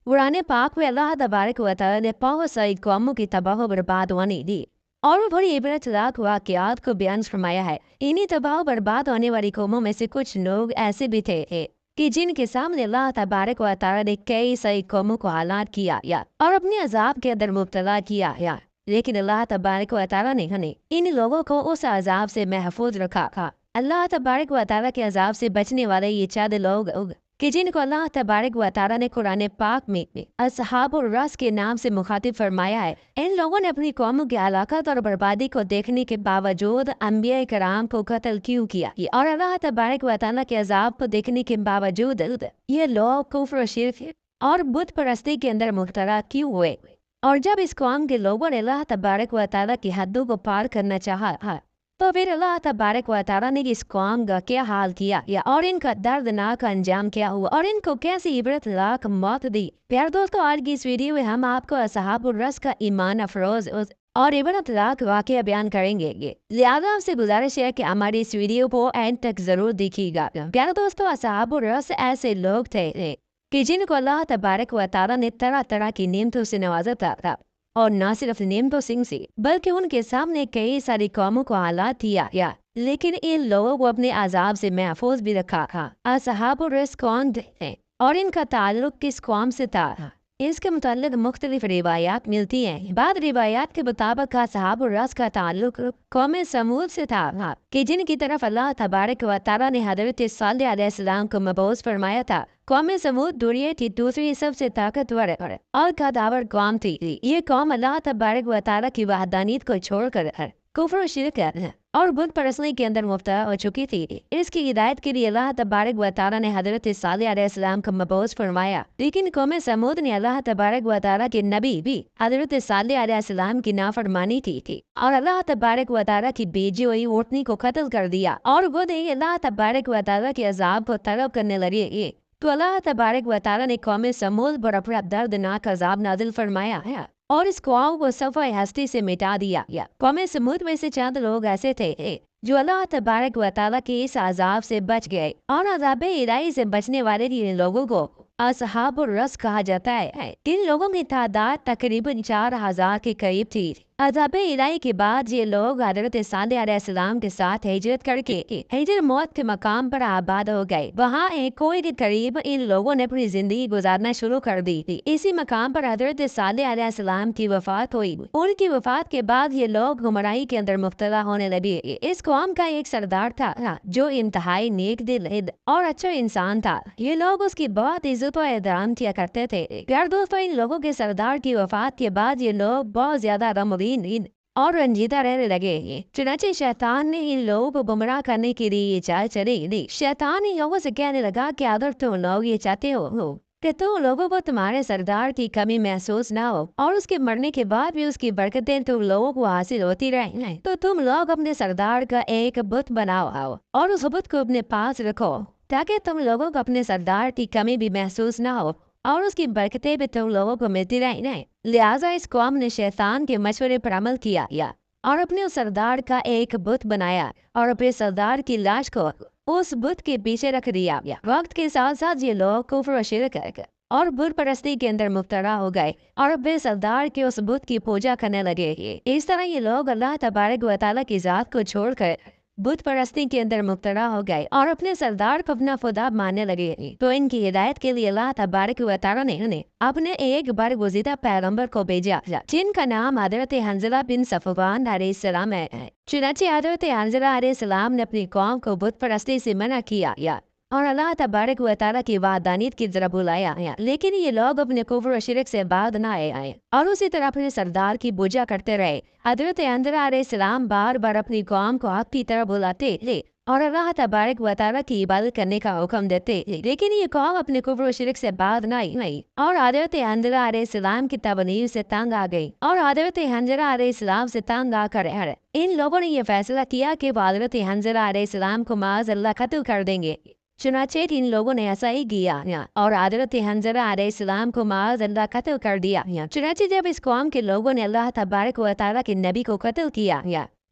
قرآن پاک میں اللہ تبارک و تعالی نے بہت ساری قوموں کی تباہ و برباد ہونے دی اور وہ بڑی عبرت ناک واقعات کو بیان فرمایا ہے۔ انہی تباہ و برباد ہونے والی قوموں میں سے کچھ لوگ ایسے بھی تھے کہ جن کے سامنے اللہ تبارک و تعالی نے کئی ساری قوموں کو ہلاک کیا اور اپنے عذاب کے اندر مبتلا کیا لیکن اللہ تبارک و تعالی نے ان لوگوں کو اس عذاب سے محفوظ رکھا۔ اللہ تبارک و تعالی کے عذاب سے بچنے والے یہ چند لوگ کہ جن کو اللہ تبارک و تعالی نے قرآن پاک میں اصحاب الرس کے نام سے مخاطب فرمایا ہے۔ ان لوگوں نے اپنی قوموں کی ہلاکت اور بربادی کو دیکھنے کے باوجود انبیاء کرام کو قتل کیوں کیا اور اللہ تبارک و تعالی کے عذاب کو دیکھنے کے باوجود یہ لوگ کفر و شرک اور بت پرستی کے اندر مبتلا کیوں ہوئے؟ اور جب اس قوم کے لوگوں نے اللہ تبارک و تعالی کی حدوں کو پار کرنا چاہا تو پھر اللہ تبارک و تعالی نے اس قوم کا کیا حال کیا اور ان کا دردناک انجام کیا ہوا اور ان کو کیسی عبرت ناک موت دی۔ پیار دوستو، آج کی اس ویڈیو میں ہم آپ کو اصحاب الرس کا ایمان افروز اور عبرت ناک واقعہ بیان کریں گے، لہذا آپ سے گزارش ہے کہ ہماری اس ویڈیو کو اینڈ تک ضرور دیکھیے گا۔ پیار دوستو، اصحاب الرس ایسے لوگ تھے کہ جن کو اللہ تبارک و تعالی نے طرح طرح کی نعمتوں سے نوازا تھا اور نہ صرف نعمتوں سے بلکہ ان کے سامنے کئی ساری قوموں کو حالات دیا لیکن ان لوگوں کو اپنے عذاب سے محفوظ بھی رکھا۔ اصحاب الرس کون تھے اور ان کا تعلق کس قوم سے تھا؟ اس کے متعلق مختلف روایات ملتی ہیں۔ بعض روایات کے مطابق اصحاب الرس کا تعلق قوم سمود سے تھا کہ جن کی طرف اللہ تبارک و تعالی نے حضرت صالح علیہ السلام کو مبعوث فرمایا تھا۔ قوم سمود دنیا کی دوسری سب سے طاقتور اور قداور قوم تھی۔ یہ قوم اللہ تبارک و تعالی کی وحدانیت کو چھوڑ کر کفر و شرک اور بت پرستی کے اندر مبتلا ہو چکی تھی۔ اس کی ہدایت کے لیے اللہ تبارک و تعالی نے حضرت صالح علیہ السلام کو مبعوث فرمایا، لیکن قوم سمود نے اللہ تبارک و تعالی کے نبی بھی حضرت صالح علیہ السلام کی نافرمانی تھی اور اللہ تبارک و تعالی کی بھیجی ہوئی اونٹنی کو قتل کر دیا اور وہ اللہ تبارک و تعالی کے عذاب کو طلب کرنے لگے تو اللہ تبارک و تعالی نے قوم سمود پر اپنا دردناک عذاب نازل فرمایا اور اس قوم کو صفحہ ہستی سے مٹا دیا۔ قوم سمود میں سے چند لوگ ایسے تھے جو اللہ تبارک و تعالی کے اس عذاب سے بچ گئے اور عذاب الہی سے بچنے والے ان لوگوں کو اصحاب الرس کہا جاتا ہے۔ ان لوگوں کی تعداد تقریباً 4000 کے قریب تھی۔ عذاب الہی کے بعد یہ لوگ حضرت صالح علیہ السلام کے ساتھ ہجرت کر کے ہجر موت کے مقام پر آباد ہو گئے۔ وہاں ایک کوہ کے قریب ان لوگوں نے اپنی زندگی گزارنا شروع کر دی تھی۔ اسی مقام پر حضرت صالح علیہ السلام کی وفات ہوئی۔ ان کی وفات کے بعد یہ لوگ گمراہی کے اندر مبتلا ہونے لگے۔ اس قوم کا ایک سردار تھا جو انتہائی نیک دل اور اچھا انسان تھا۔ یہ لوگ اس کی بہت عزت و احترام کیا کرتے تھے۔ پیار دوستو، ان لوگوں کے سردار کی وفات کے بعد یہ لوگ بہت زیادہ غمگین اور رنجیدہ رہنے لگے۔ چنانچہ شیطان نے ان لوگوں کو گمراہ کرنے کے لیے یہ چال چلی۔ شیطان ان لوگوں سے کہنے لگا کہ اگر تم لوگ یہ چاہتے ہو کہ تم لوگوں کو تمہارے سردار کی کمی محسوس نہ ہو اور اس کے مرنے کے بعد بھی اس کی برکتیں تم لوگوں کو حاصل ہوتی رہیں تو تم لوگ اپنے سردار کا ایک بت بناؤ اور اس بت کو اپنے پاس رکھو تاکہ تم لوگوں کو اپنے سردار کی کمی بھی محسوس نہ ہو اور اس کی برکتیں بھی تم لوگوں کو ملتی رہیں۔ لہٰذا اس قوم نے شیطان کے مشورے پر عمل کیا اور اپنے سردار کا ایک بت بنایا اور اپنے سردار کی لاش کو اس بت کے پیچھے رکھ دیا۔ وقت کے ساتھ ساتھ یہ لوگ کفر و شرک اور بت پرستی کے اندر مبتلا ہو گئے اور اپنے سردار کے اس بت کی پوجا کرنے لگے۔ اس طرح یہ لوگ اللہ تبارک و تعالی کی ذات کو چھوڑ کر بت پرستی کے اندر مبتلا ہو گئے اور اپنے سردار کو اپنا خدا ماننے لگے۔ تو ان کی ہدایت کے لیے اللہ تبارک و تعالی نے اپنے ایک برگزیدہ پیغمبر کو بھیجا جن کا نام حضرت حنظلہ بن صفوان علیہ السلام ہے۔ چنانچہ حضرت حنظلہ علیہ السلام نے اپنی قوم کو بت پرستی سے منع کیا اور اللہ تبارک و تعالی کی وحدانیت کی طرف بلایا، لیکن یہ لوگ اپنے کفر و شرک سے باز نہ آئے اور اسی طرح اپنے سردار کی پوجا کرتے رہے۔ حضرت حنظلہ علیہ السلام بار بار اپنی قوم کو حق کی طرف بلاتے اور اللہ تبارک و تعالی کی عبادت کرنے کا حکم دیتے، لیکن یہ قوم اپنے کفر و شرک سے باز نہ آئی اور حضرت حنظلہ علیہ السلام کی تبلیغ سے تنگ آ گئی اور حضرت حنظلہ علیہ السلام سے تنگ آ کر ان لوگوں نے یہ فیصلہ کیا کہ وہ حضرت حنظلہ علیہ السلام کو معاذ اللہ قتل کر دیں گے۔ چنانچہ ان لوگوں نے ایسا ہی کیا اور حضرت حنظلہ علیہ السلام کو معاذ اللہ قتل کر دیا۔ چنانچہ جب اس قوم کے لوگوں نے اللہ تبارک و تعالی کے نبی کو قتل کیا